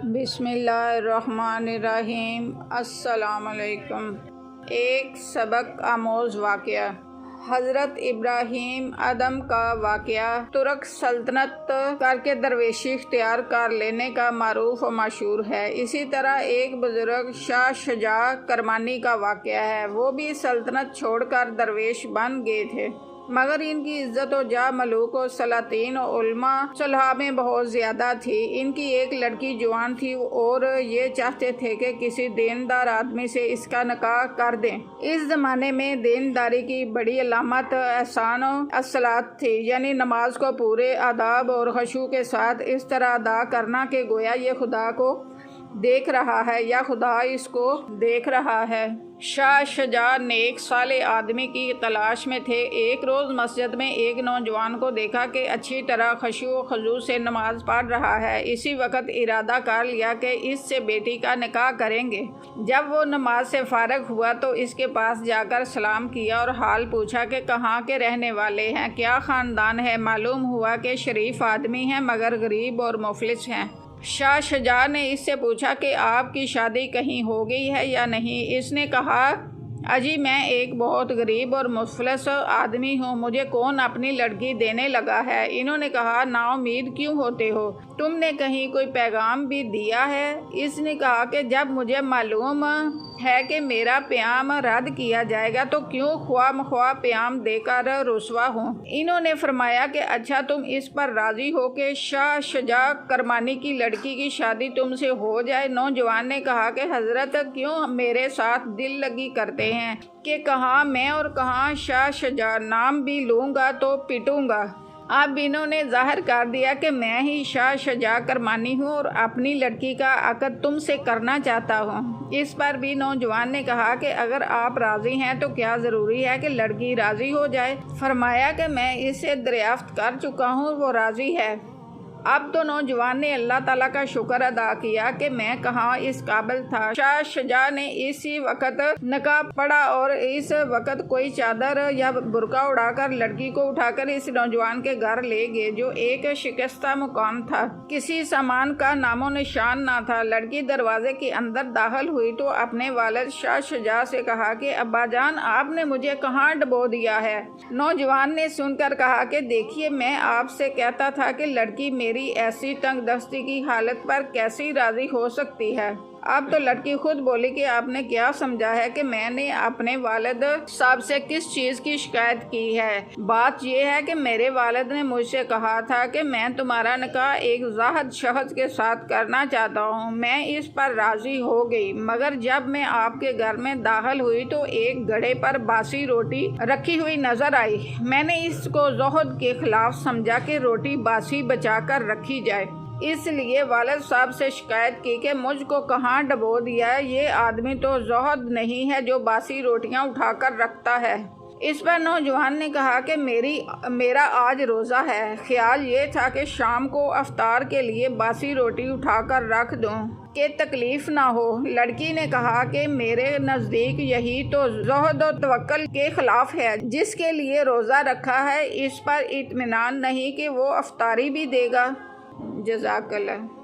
بسم اللہ الرحمن الرحیم۔ السلام علیکم۔ ایک سبق آموز واقعہ، حضرت ابراہیم ادم کا واقعہ ترک سلطنت کر کے درویشی اختیار کر لینے کا معروف و مشہور ہے۔ اسی طرح ایک بزرگ شاہ شجاع کرمانی کا واقعہ ہے، وہ بھی سلطنت چھوڑ کر درویش بن گئے تھے، مگر ان کی عزت و جاہ ملوک و سلاطین و علماء صلحاء میں بہت زیادہ تھی۔ ان کی ایک لڑکی جوان تھی اور یہ چاہتے تھے کہ کسی دیندار آدمی سے اس کا نکاح کر دیں۔ اس زمانے میں دینداری کی بڑی علامت احسان الصلاۃ تھی، یعنی نماز کو پورے آداب اور خشوع کے ساتھ اس طرح ادا کرنا کہ گویا یہ خدا کو دیکھ رہا ہے یا خدا اس کو دیکھ رہا ہے۔ شاہ شجاع نیک صالح آدمی کی تلاش میں تھے۔ ایک روز مسجد میں ایک نوجوان کو دیکھا کہ اچھی طرح خشوع و خضوع سے نماز پڑھ رہا ہے۔ اسی وقت ارادہ کر لیا کہ اس سے بیٹی کا نکاح کریں گے۔ جب وہ نماز سے فارغ ہوا تو اس کے پاس جا کر سلام کیا اور حال پوچھا کہ کہاں کے رہنے والے ہیں، کیا خاندان ہے۔ معلوم ہوا کہ شریف آدمی ہیں مگر غریب اور مفلس ہیں۔ شاہ شجاع نے اس سے پوچھا کہ آپ کی شادی کہیں ہو گئی ہے یا نہیں۔ اس نے کہا، اجی میں ایک بہت غریب اور مفلس آدمی ہوں، مجھے کون اپنی لڑکی دینے لگا ہے۔ انہوں نے کہا، نا امید کیوں ہوتے ہو، تم نے کہیں کوئی پیغام بھی دیا ہے۔ اس نے کہا کہ جب مجھے معلوم ہے کہ میرا پیام رد کیا جائے گا تو کیوں خواہ مخواہ پیام دے کر رسوا ہوں۔ انہوں نے فرمایا کہ اچھا تم اس پر راضی ہو کہ شاہ شجاع کرمانی کی لڑکی کی شادی تم سے ہو جائے۔ نوجوان نے کہا کہ حضرت کیوں میرے ساتھ دل لگی کرتے ہیں کہ کہاں میں اور کہاں شاہ شجاع، نام بھی لوں گا تو پٹوں گا۔ اب انہوں نے ظاہر کر دیا کہ میں ہی شاہ شجاع کرمانی ہوں اور اپنی لڑکی کا عقد تم سے کرنا چاہتا ہوں۔ اس پر بھی نوجوان نے کہا کہ اگر آپ راضی ہیں تو کیا ضروری ہے کہ لڑکی راضی ہو جائے۔ فرمایا کہ میں اسے دریافت کر چکا ہوں، وہ راضی ہے۔ اب تو نوجوان نے اللہ تعالیٰ کا شکر ادا کیا کہ میں کہاں اس قابل تھا۔ شاہ شجاع نے اسی وقت نکاح پڑھا اور اس وقت کوئی چادر یا برقع اڑا کر لڑکی کو اٹھا کر اس نوجوان کے گھر لے گئے، جو ایک شکستہ مکان تھا، کسی سامان کا نام و نشان نہ تھا۔ لڑکی دروازے کے اندر داخل ہوئی تو اپنے والد شاہ شجاع سے کہا کہ ابا جان، آپ نے مجھے کہاں ڈبو دیا ہے۔ نوجوان نے سن کر کہا کہ دیکھیے، میں آپ سے کہتا تھا کہ لڑکی میری ایسی تنگ دستی کی حالت پر کیسی راضی ہو سکتی ہے۔ اب تو لڑکی خود بولی کہ آپ نے کیا سمجھا ہے کہ میں نے اپنے والد صاحب سے کس چیز کی شکایت کی ہے۔ بات یہ ہے کہ میرے والد نے مجھ سے کہا تھا کہ میں تمہارا نکاح ایک زاہد شخص کے ساتھ کرنا چاہتا ہوں۔ میں اس پر راضی ہو گئی، مگر جب میں آپ کے گھر میں داخل ہوئی تو ایک گھڑے پر باسی روٹی رکھی ہوئی نظر آئی۔ میں نے اس کو زہد کے خلاف سمجھا کہ روٹی باسی بچا کر رکھی جائے، اس لیے والد صاحب سے شکایت کی کہ مجھ کو کہاں ڈبو دیا ہے۔ یہ آدمی تو زہد نہیں ہے جو باسی روٹیاں اٹھا کر رکھتا ہے۔ اس پر نوجوان نے کہا کہ میرا آج روزہ ہے، خیال یہ تھا کہ شام کو افطار کے لیے باسی روٹی اٹھا کر رکھ دوں کہ تکلیف نہ ہو۔ لڑکی نے کہا کہ میرے نزدیک یہی تو زہد و توکل کے خلاف ہے۔ جس کے لیے روزہ رکھا ہے اس پر اطمینان نہیں کہ وہ افطاری بھی دے گا۔ جزاک اللہ۔